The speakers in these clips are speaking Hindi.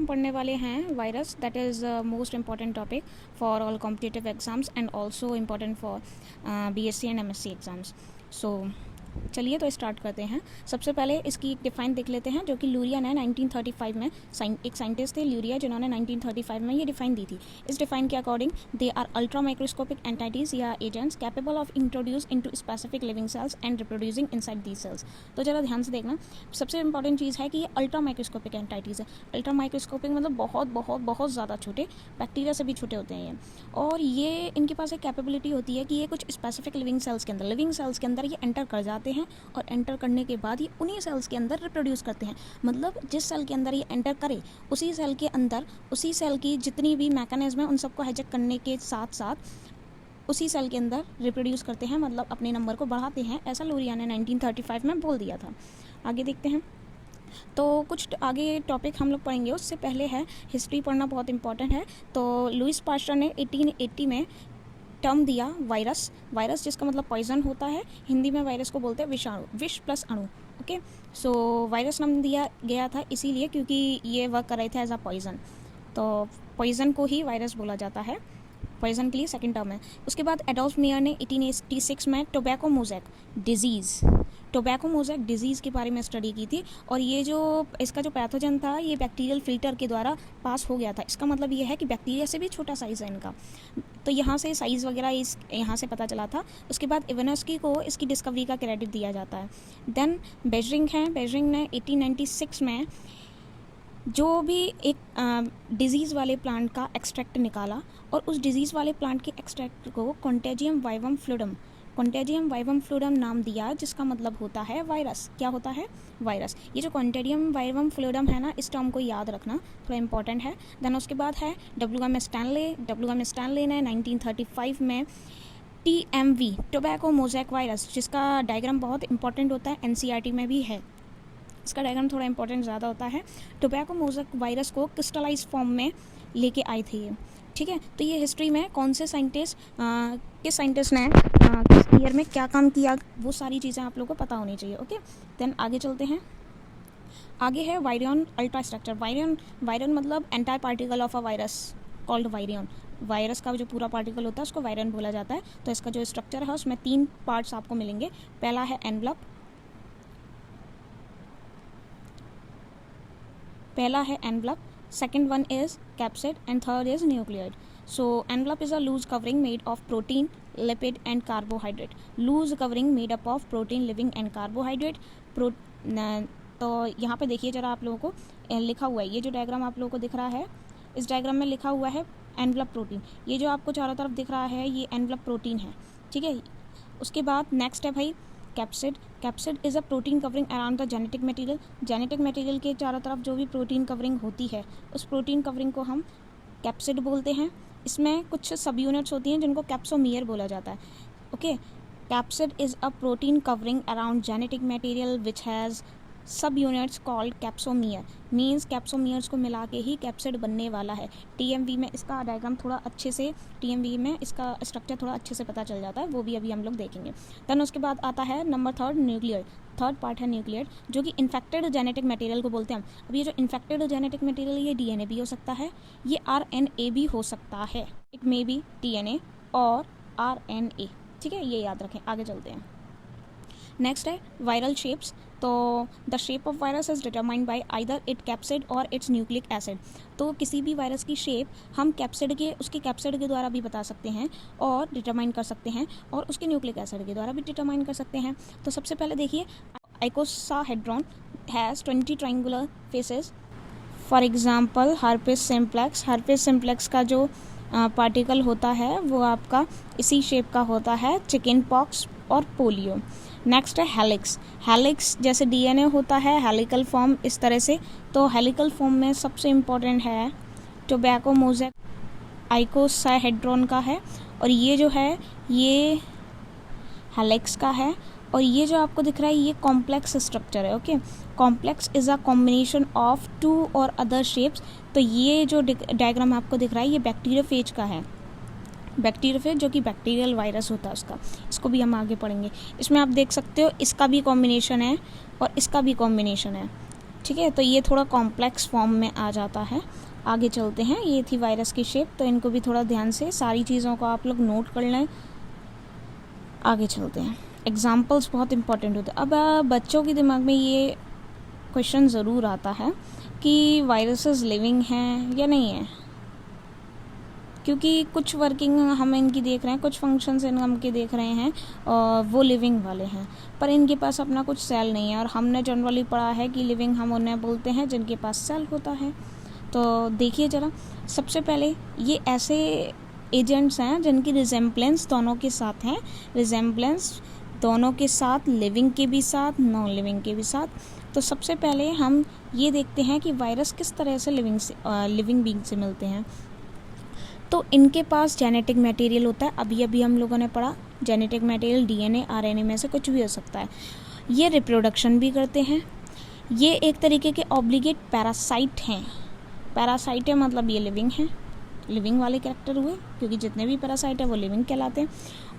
हम पढ़ने वाले हैं virus, that is most important topic for all competitive exams and also important for BSc and MSc exams. So चलिए तो स्टार्ट करते हैं। सबसे पहले इसकी डिफाइन देख लेते हैं, जो कि लूरिया ने 1935 में, एक साइंटिस्ट थे लूरिया, जिन्होंने 1935 में ये डिफाइन दी थी। इस डिफाइन के according they are ultra microscopic entities या agents capable of introduce into specific living cells and reproducing inside these cells. तो जरा ध्यान से देखना, सबसे इंपॉर्टेंट चीज़ है कि ये अल्ट्रा माइक्रोस्कोपिक एंटाइटीज है। अल्ट्रा माइक्रोस्कोपिक मतलब बहुत बहुत बहुत ज़्यादा छोटे, बैक्टीरिया से भी छोटे होते हैं ये। और ये इनके पास एक कैपेबिलिटी होती है कि ये कुछ स्पेसिफिक लिविंग सेल्स के अंदर ये एंटर कर जाते हैं, और एंटर करने के बाद ये उन्हीं सेल्स के अंदर रिप्रोड्यूस करते हैं। मतलब जिस सेल के अंदर ये एंटर करे, उसी सेल के अंदर उसी सेल की जितनी भी मैकेनिज्म है उन सबको हाईजैक करने के साथ साथ उसी सेल के अंदर रिप्रोड्यूस करते हैं, मतलब अपने नंबर को बढ़ाते हैं। ऐसा लूरिया ने 1935 में बोल दिया था। आगे देखते हैं, तो कुछ आगे टॉपिक हम लोग पढ़ेंगे। उससे पहले है हिस्ट्री पढ़ना बहुत इंपॉर्टेंट है। तो लुईस पास्चर ने 1880 में टर्म दिया वायरस, वायरस जिसका मतलब पॉइजन होता है। हिंदी में वायरस को बोलते हैं विषाणु, विष प्लस अणु। ओके, सो वायरस नाम दिया गया था इसीलिए क्योंकि ये वर्क कर रहे थे एज अ पॉइजन, तो पॉइजन को ही वायरस बोला जाता है। पॉइजन के लिए सेकंड टर्म है। उसके बाद एडोल्फ मेयर ने 1886 में टोबैको मोज़ेक डिजीज़ के बारे में स्टडी की थी, और ये जो इसका जो पैथोजन था ये बैक्टीरियल फिल्टर के द्वारा पास हो गया था। इसका मतलब ये है कि बैक्टीरिया से भी छोटा साइज़ है इनका, तो यहाँ से साइज़ वगैरह यहाँ से पता चला था। उसके बाद इवानोस्की को इसकी डिस्कवरी का क्रेडिट दिया जाता है। देन बेजरिंग ने 1896 में जो भी एक डिजीज़ वाले प्लांट का एक्सट्रैक्ट निकाला, और उस डिजीज़ वाले प्लांट के एक्सट्रैक्ट को कॉन्टेजियम वाइवम फ्लूइडम नाम दिया, जिसका मतलब होता है वायरस। क्या होता है? वायरस। ये जो कॉन्टेजियम वाइवम फ्लूइडम है ना, इस टर्म को याद रखना, थोड़ा इंपॉर्टेंट है। देन उसके बाद है डब्ल्यू एम स्टैनले ने 1935 में TMV टोबैको मोज़ेक वायरस, जिसका डायग्राम बहुत इंपॉर्टेंट होता है, NCERT में भी है। इसका डायग्राम थोड़ा इंपॉर्टेंट ज़्यादा होता है। टोबैको मोज़ेक वायरस को क्रिस्टलाइज फॉर्म में लेके आए थे ये, ठीक है। तो ये हिस्ट्री में कौन से किस साइंटिस्ट ने किस ईयर में क्या काम किया, वो सारी चीज़ें आप लोगों को पता होनी चाहिए। ओके, देन आगे चलते हैं। आगे है वायरियन अल्ट्रा स्ट्रक्चर। वायरियन मतलब entire particle of a virus called virion. Virus का जो पूरा पार्टिकल होता है उसको वायरियन बोला जाता है। तो इसका जो स्ट्रक्चर है उसमें 3 पार्ट्स आपको मिलेंगे। पहला है envelope, second one is capsid and third is nucleoid. So envelope is a loose covering made of protein, lipid and carbohydrate. Loose covering made up of protein, lipid and carbohydrate. तो यहाँ पे देखिए जरा, आप लोगों को लिखा हुआ है, ये जो डायग्राम आप लोगों को दिख रहा है, इस डायग्राम में लिखा हुआ है एनवलप प्रोटीन। ये जो आपको चारों तरफ दिख रहा है ये एनवलप प्रोटीन है, ठीक है। उसके बाद नेक्स्ट है भाई capsid is a protein covering around the genetic material के चारों तरफ जो भी प्रोटीन कवरिंग होती है, उस प्रोटीन कवरिंग को हम कैप्सिड बोलते हैं। इसमें कुछ सब यूनिट्स होती हैं जिनको कैप्सोमियर बोला जाता है। Okay, capsid is a protein covering around genetic material which has sub units called capsomere. Means capsomeres को मिला के ही कैप्सिड बनने वाला है। TMV में इसका डायग्राम थोड़ा अच्छे से, TMV में इसका स्ट्रक्चर थोड़ा अच्छे से पता चल जाता है, वो भी अभी हम लोग देखेंगे। देन उसके बाद आता है नंबर 3 न्यूक्लियोइड। थर्ड पार्ट है न्यूक्लियोइड, जो कि इन्फेक्टेड जेनेटिक मटेरियल को बोलते हैं हम। अब ये जो इन्फेक्टेड जेनेटिक मटेरियल, ये DNA भी हो सकता है, ये RNA भी हो सकता है। इट मे बी DNA और RNA, ठीक है, ये याद रखें। आगे चलते हैं। नेक्स्ट है वायरल शेप्स। तो the shape of virus is determined by either it capsid और इट्स न्यूक्लिक एसिड। तो किसी भी वायरस की शेप हम उसके कैप्सिड के द्वारा भी बता सकते हैं और डिटरमाइन कर सकते हैं, और उसके न्यूक्लिक एसिड के द्वारा भी डिटरमाइन कर सकते हैं। तो सबसे पहले देखिए, icosahedron has 20 triangular faces. For example herpes simplex का जो पार्टिकल होता है वो आपका इसी शेप का होता है, चिकन पॉक्स और पोलियो। नेक्स्ट है हेलिक्स जैसे DNA होता है, हेलिकल फॉर्म इस तरह से। तो हेलिकल फॉर्म में सबसे इम्पोर्टेंट है टोबैको मोज़ेक आइकोसाहेड्रॉन का है, और ये जो है ये हेलिक्स का है। और ये जो आपको दिख रहा है ये कॉम्प्लेक्स स्ट्रक्चर है। Okay, complex is a combination of 2 और अदर शेप्स। तो ये जो डायग्राम आपको दिख रहा है ये बैक्टीरियोफेज का है, बैक्टीरियोफेज जो कि बैक्टीरियल वायरस होता है उसका। इसको भी हम आगे पढ़ेंगे। इसमें आप देख सकते हो इसका भी कॉम्बिनेशन है और इसका भी कॉम्बिनेशन है। ठीक है, तो ये थोड़ा कॉम्प्लेक्स फॉर्म में आ जाता है। आगे चलते हैं, ये थी वायरस की शेप, तो इनको भी थोड़ा ध्यान से सारी चीज़ों को आप लोग नोट कर लें। आगे चलते हैं, एग्जाम्पल्स बहुत इंपॉर्टेंट होते हैं। अब बच्चों के दिमाग में ये क्वेश्चन ज़रूर आता है कि वायरसेस लिविंग हैं या नहीं है, क्योंकि कुछ वर्किंग हम इनकी देख रहे हैं, कुछ फंक्शंस इनके देख रहे हैं और वो लिविंग वाले हैं, पर इनके पास अपना कुछ सेल नहीं है। और हमने जनरली पढ़ा है कि लिविंग हम उन्हें बोलते हैं जिनके पास सेल होता है। तो देखिए ज़रा, सबसे पहले ये ऐसे एजेंट्स हैं जिनकी रिजेम्बलेंस दोनों के साथ हैं, रिजेम्बलेंस दोनों के साथ, लिविंग के भी साथ, नॉन लिविंग के भी साथ। तो सबसे पहले हम ये देखते हैं कि वायरस किस तरह से लिविंग बीइंग से मिलते हैं। तो इनके पास जेनेटिक मटेरियल होता है, अभी अभी हम लोगों ने पढ़ा जेनेटिक मटेरियल डीएनए आरएनए में से कुछ भी हो सकता है। ये रिप्रोडक्शन भी करते हैं, ये एक तरीके के ऑब्लिगेट पैरासाइट हैं। पैरासाइट है मतलब ये लिविंग हैं, लिविंग वाले कैरेक्टर हुए, क्योंकि जितने भी पैरासाइट है वो लिविंग कहलाते हैं।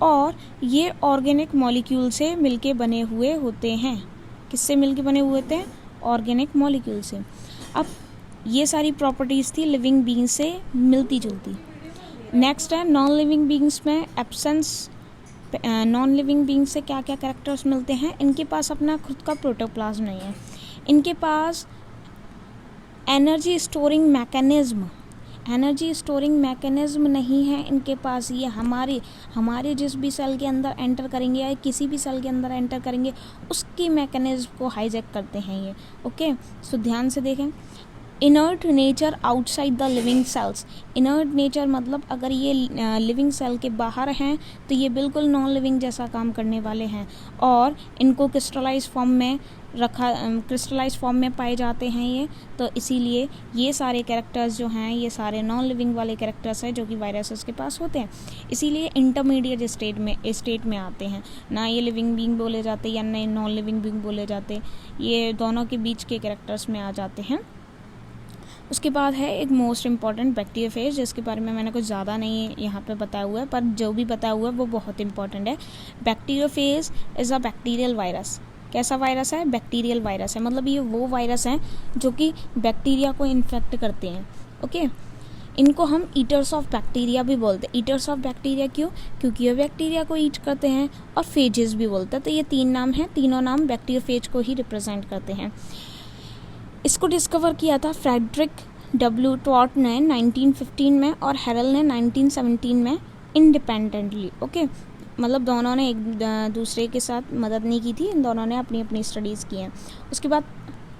और ये ऑर्गेनिक मॉलिक्यूल से मिलके बने हुए होते हैं। किससे मिलके बने हुए होते हैं? ऑर्गेनिक मॉलिक्यूल से। अब ये सारी प्रॉपर्टीज़ थी लिविंग बीइंग से मिलती जुलती। नेक्स्ट है नॉन लिविंग बीइंग्स में एब्सेंस। नॉन लिविंग बीइंग से क्या क्या कैरेक्टर्स मिलते हैं? इनके पास अपना खुद का प्रोटोप्लाज्म नहीं है, इनके पास एनर्जी स्टोरिंग मैकेनिज्म नहीं है इनके पास। ये हमारे जिस भी सेल के अंदर एंटर करेंगे या किसी भी सेल के अंदर एंटर करेंगे उसकी मैकेनिज्म को हाईजैक करते हैं ये। ओके, सो ध्यान से देखें। Inert nature outside the living cells. Inert nature मतलब अगर ये लिविंग सेल के बाहर हैं तो ये बिल्कुल नॉन लिविंग जैसा काम करने वाले हैं, और इनको क्रिस्टलाइज फॉर्म में पाए जाते हैं ये। तो इसीलिए ये सारे कैरेक्टर्स जो हैं ये सारे नॉन लिविंग वाले कैरेक्टर्स हैं जो कि वायरसेस के पास होते हैं, इसीलिए इंटरमीडिएट स्टेट में आते हैं। ना ये लिविंग बीइंग बोले जाते या ना नॉन लिविंग बीइंग बोले जाते, ये दोनों के बीच के कैरेक्टर्स में आ जाते हैं। उसके बाद है एक मोस्ट इम्पॉर्टेंट बैक्टीरियोफेज, जिसके बारे में मैंने कुछ ज़्यादा नहीं यहाँ पे बताया हुआ है, पर जो भी बताया हुआ है वो बहुत इंपॉर्टेंट है। Bacteriophage is a bacterial virus. कैसा वायरस है? बैक्टीरियल वायरस है, मतलब ये वो वायरस हैं जो कि बैक्टीरिया को इन्फेक्ट करते हैं। ओके, इनको हम ईटर्स ऑफ बैक्टीरिया भी बोलते हैं। ईटर्स ऑफ बैक्टीरिया क्यों? क्योंकि ये बैक्टीरिया को ईट करते हैं, और फेजेस भी बोलते हैं। तो ये 3 नाम हैं, तीनों नाम बैक्टीरियोफेज को ही रिप्रेजेंट करते हैं। इसको डिस्कवर किया था फ्रेडरिक डब्ल्यू टॉर्ट ने 1915 में और हेरल ने 1917 में इंडिपेंडेंटली। ओके, मतलब दोनों ने एक दूसरे के साथ मदद नहीं की थी, इन दोनों ने अपनी अपनी स्टडीज़ की हैं। उसके बाद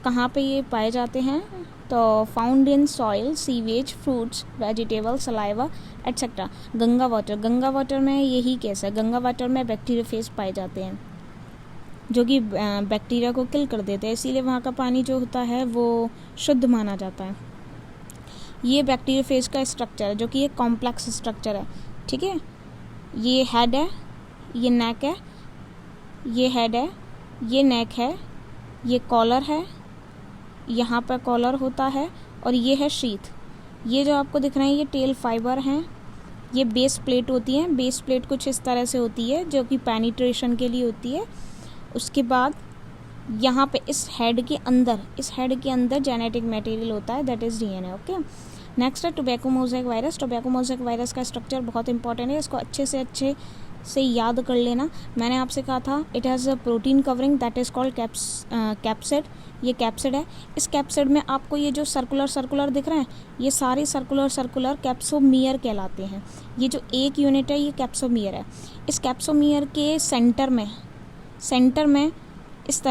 कहाँ पे ये पाए जाते हैं? तो found in soil, sewage, fruits, vegetable, saliva etcetera. Ganga water में यही केस है। गंगा वाटर में बैक्टीरियोफेज पाए जाते हैं जो कि बैक्टीरिया को किल कर देते हैं, इसीलिए वहाँ का पानी जो होता है वो शुद्ध माना जाता है। ये बैक्टीरियोफेज का स्ट्रक्चर है जो कि एक कॉम्प्लेक्स स्ट्रक्चर है। ठीक है, ये हेड है, ये नेक है, ये हेड है, ये नेक है, ये कॉलर है, यहाँ पर कॉलर होता है, और ये है शीथ। ये जो आपको दिख रहे हैं ये टेल फाइबर हैं। ये बेस प्लेट होती है, बेस प्लेट कुछ इस तरह से होती है जो कि पेनिट्रेशन के लिए होती है। उसके बाद यहाँ पे इस हेड के अंदर जेनेटिक मटेरियल होता है, that is DNA. Okay, next है tobacco mosaic virus. Tobacco mosaic virus का स्ट्रक्चर बहुत इंपॉर्टेंट है, इसको अच्छे से याद कर लेना। मैंने आपसे कहा था it has a protein covering that is called capsid. ये कैप्सिड है। इस कैप्सिड में आपको ये जो सर्कुलर दिख रहे हैं, ये सारे सर्कुलर कैप्सोमियर कहलाते हैं। ये जो एक यूनिट है ये कैप्सोमियर है। इस कैप्सोमियर के सेंटर में इस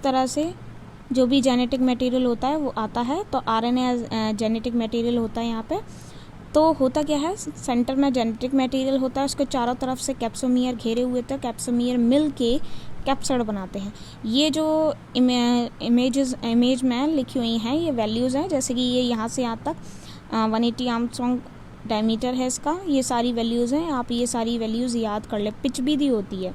तरह से जो भी जेनेटिक मटेरियल होता है वो आता है। तो आरएनए जेनेटिक मटेरियल होता है यहाँ पे। तो होता क्या है, सेंटर में जेनेटिक मटेरियल होता है, उसके चारों तरफ से कैप्सोमियर घेरे हुए थे, कैप्सोमियर मिल के कैप्सिड बनाते हैं। ये जो इमेज में लिखी हुई हैं ये वैल्यूज़ हैं, जैसे कि ये यहाँ से यहाँ तक 180 आर्मस्ट्रॉन्ग डायमीटर है इसका। ये सारी वैल्यूज़ हैं, आप ये सारी वैल्यूज़ याद कर ले। पिच भी दी होती है,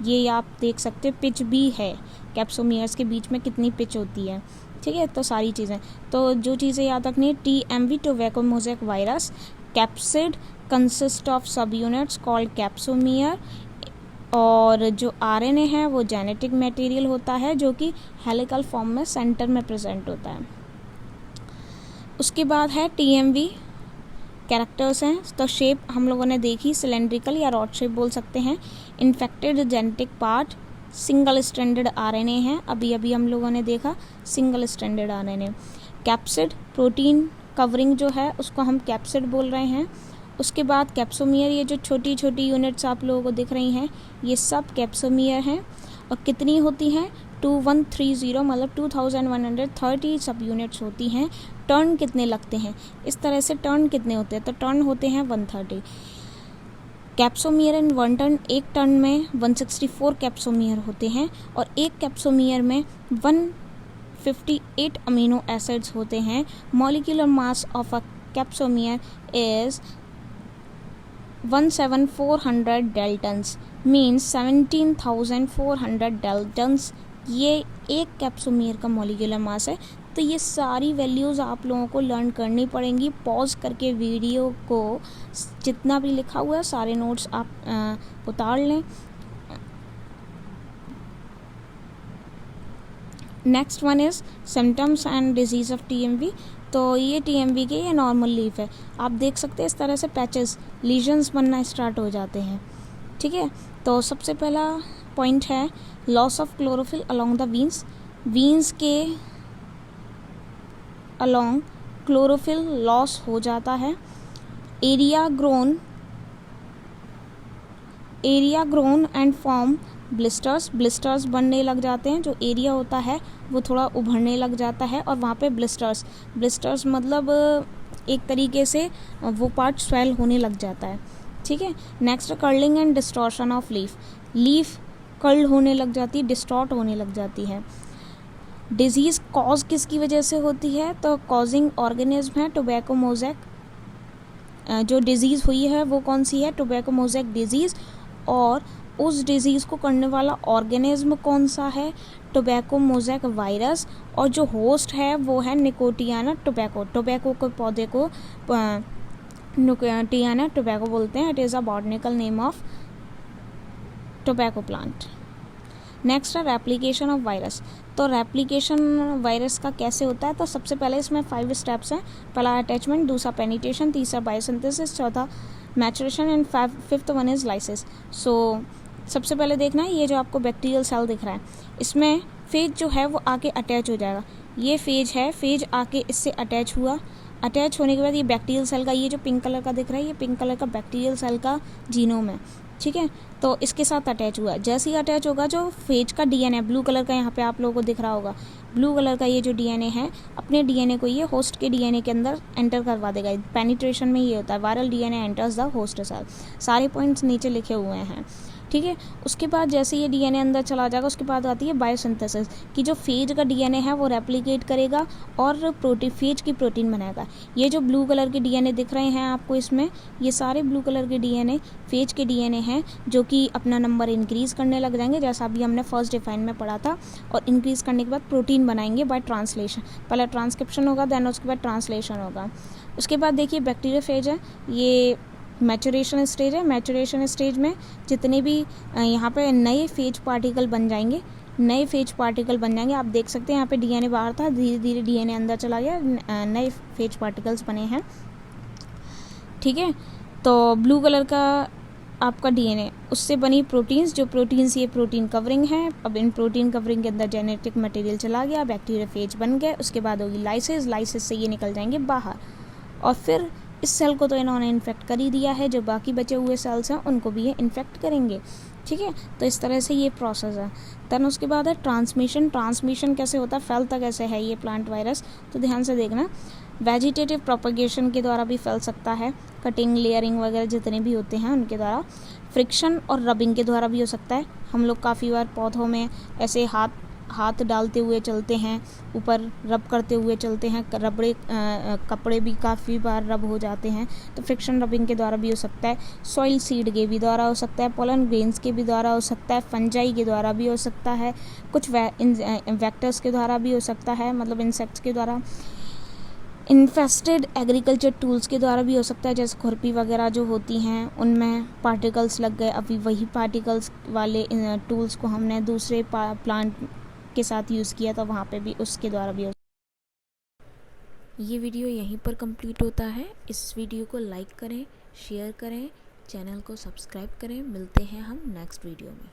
ये आप देख सकते हैं, पिच भी है, कैप्सोमियर्स के बीच में कितनी पिच होती है। ठीक है, तो सारी चीज़ें, तो जो चीज़ें याद रखनी है, TMV tobacco mosaic virus capsid consist of सब यूनिट्स कॉल्ड कैप्सोमियर और जो आरएनए है वो जेनेटिक मटेरियल होता है जो कि हेलिकल फॉर्म में सेंटर में प्रेजेंट होता है। उसके बाद है टीएमवी कैरेक्टर्स हैं। तो शेप हम लोगों ने देखी, सिलेंड्रिकल या रॉड शेप बोल सकते हैं। Infected genetic part, single stranded RNA है, अभी अभी हम लोगों ने देखा single stranded RNA. Capsid protein covering जो है उसको हम कैप्सिड बोल रहे हैं। उसके बाद कैप्सोमियर, ये जो छोटी छोटी यूनिट्स आप लोगों को दिख रही हैं ये सब कैप्सोमियर हैं। और कितनी होती हैं? 2130 मतलब 2130 सब यूनिट्स होती हैं। टर्न कितने लगते हैं? इस तरह से टर्न कितने होते हैं? तो टर्न होते हैं 130 कैप्सोमियर इन 1 टर्न। एक टर्न में 164 कैप्सोमियर होते हैं और एक कैप्सोमियर में 158 अमीनो एसिड्स होते हैं। Molecular mass of a capsomere is 17400 Dalton's means 17,400 Dalton's. ये एक कैप्सोमियर का मॉलिक्यूलर मास है। तो ये सारी वैल्यूज़ आप लोगों को लर्न करनी पड़ेंगी। पॉज करके वीडियो को जितना भी लिखा हुआ है सारे नोट्स आप उतार लें। Next one is symptoms and disease of TMV. तो ये टीएमवी के ये नॉर्मल लीफ है, आप देख सकते हैं इस तरह से पैचेस लीजन्स बनना स्टार्ट हो जाते हैं। ठीक है, तो सबसे पहला पॉइंट है loss of chlorophyll along the veins. Veins के अलोंग क्लोरोफिल लॉस हो जाता है। Area grown and form blisters बनने लग जाते हैं। जो एरिया होता है वो थोड़ा उभरने लग जाता है और वहाँ पे ब्लिस्टर्स मतलब एक तरीके से वो पार्ट स्वेल होने लग जाता है। ठीक है, next curling and distortion of leaf curl होने लग जाती है, डिस्टॉर्ट होने लग जाती है। डिजीज़ कॉज किसकी वजह से होती है? तो कॉजिंग ऑर्गेनिज्म है टोबैको मोज़ेक। जो डिजीज़ हुई है वो कौन सी है? Tobacco mosaic disease. और उस डिजीज़ को करने वाला ऑर्गेनिज्म कौन सा है? Tobacco mosaic virus. और जो होस्ट है वो है निकोटियाना टोबैको के पौधे को निकोटियाना टोबैको बोलते हैं। It is a botanical name of tobacco plant. Next है रेप्लिकेशन ऑफ वायरस। तो रेप्लिकेशन वायरस का कैसे होता है? तो सबसे पहले इसमें 5 स्टेप्स हैं। पहला अटैचमेंट, दूसरा पेनिट्रेशन, तीसरा बायोसिंथेसिस, चौथा maturation and fifth one is lysis. So सबसे पहले देखना है ये जो आपको बैक्टीरियल सेल दिख रहा है, इसमें फेज जो है वो आके अटैच हो जाएगा। ये फेज है, फेज आके इससे अटैच हुआ। अटैच होने के बाद ये बैक्टीरियल सेल का, ये जो पिंक कलर का दिख रहा है ये पिंक कलर का बैक्टीरियल सेल का जीनोम है। ठीक है, तो इसके साथ अटैच हुआ। जैसे ही अटैच होगा जो फेज का डीएनए ब्लू कलर का यहाँ पे आप लोगों को दिख रहा होगा, ब्लू कलर का ये जो डीएनए है अपने डीएनए को ये होस्ट के डीएनए के अंदर एंटर करवा देगा। पेनिट्रेशन में ये होता है viral DNA enters the host cell. सारे पॉइंट्स नीचे लिखे हुए हैं। ठीक है, उसके बाद जैसे ये डीएनए अंदर चला जाएगा उसके बाद आती है बायोसिंथेसिस कि जो फेज का डीएनए है वो रेप्लिकेट करेगा और फेज की प्रोटीन बनाएगा। ये जो ब्लू कलर के डीएनए दिख रहे हैं आपको इसमें, ये सारे ब्लू कलर के डीएनए फेज के डीएनए हैं जो कि अपना नंबर इंक्रीज़ करने लग जाएंगे, जैसा अभी हमने फर्स्ट डिफाइन में पढ़ा था। और इंक्रीज़ करने के बाद प्रोटीन बनाएंगे बाय ट्रांसलेशन। पहले ट्रांसक्रिप्शन होगा, देन उसके बाद ट्रांसलेशन होगा। उसके बाद देखिए बैक्टीरिया फेज है, ये मैचुरेशन स्टेज है। मैचुरेशन स्टेज में जितने भी यहाँ पे नए फेज पार्टिकल बन जाएंगे, आप देख सकते हैं यहाँ पे डीएनए बाहर था, धीरे धीरे डीएनए अंदर चला गया, नए फेज पार्टिकल्स बने हैं। ठीक है, तो ब्लू कलर का आपका डीएनए, उससे बनी प्रोटीन्स, जो प्रोटीन्स ये प्रोटीन कवरिंग है। अब इन प्रोटीन कवरिंग के अंदर जेनेटिक मटेरियल चला गया, बैक्टीरिया फेज बन गए। उसके बाद होगी लाइसिस से ये निकल जाएंगे बाहर। और फिर इस सेल को तो इन्होंने इन्फेक्ट कर ही दिया है, जो बाकी बचे हुए सेल्स हैं उनको भी ये इन्फेक्ट करेंगे। ठीक है, तो इस तरह से ये प्रोसेस है। देन उसके बाद है ट्रांसमिशन कैसे होता है, फैलता कैसे है ये प्लांट वायरस? तो ध्यान से देखना, वेजिटेटिव प्रोपगेशन के द्वारा भी फैल सकता है, कटिंग लेयरिंग वगैरह जितने भी होते हैं उनके द्वारा। फ्रिक्शन और रबिंग के द्वारा भी हो सकता है। हम लोग काफ़ी बार पौधों में ऐसे हाथ डालते हुए चलते हैं, ऊपर रब करते हुए चलते हैं, कपड़े भी काफ़ी बार रब हो जाते हैं, तो फ्रिक्शन रबिंग के द्वारा भी हो सकता है। सॉइल सीड के भी द्वारा हो सकता है, पोलन ग्रेन्स के भी द्वारा हो सकता है, फंजाई के द्वारा भी हो सकता है, कुछ वेक्टर्स के द्वारा भी हो सकता है, मतलब इंसेक्ट्स के द्वारा। इन्फेस्टेड एग्रीकल्चर टूल्स के द्वारा भी हो सकता है, जैसे खुरपी वगैरह जो होती हैं उनमें पार्टिकल्स लग गए, अभी वही पार्टिकल्स वाले टूल्स को हमने दूसरे प्लांट के साथ यूज़ किया था, वहाँ पे भी उसके द्वारा भी हो। ये वीडियो यहीं पर कंप्लीट होता है। इस वीडियो को लाइक करें, शेयर करें, चैनल को सब्सक्राइब करें। मिलते हैं हम नेक्स्ट वीडियो में।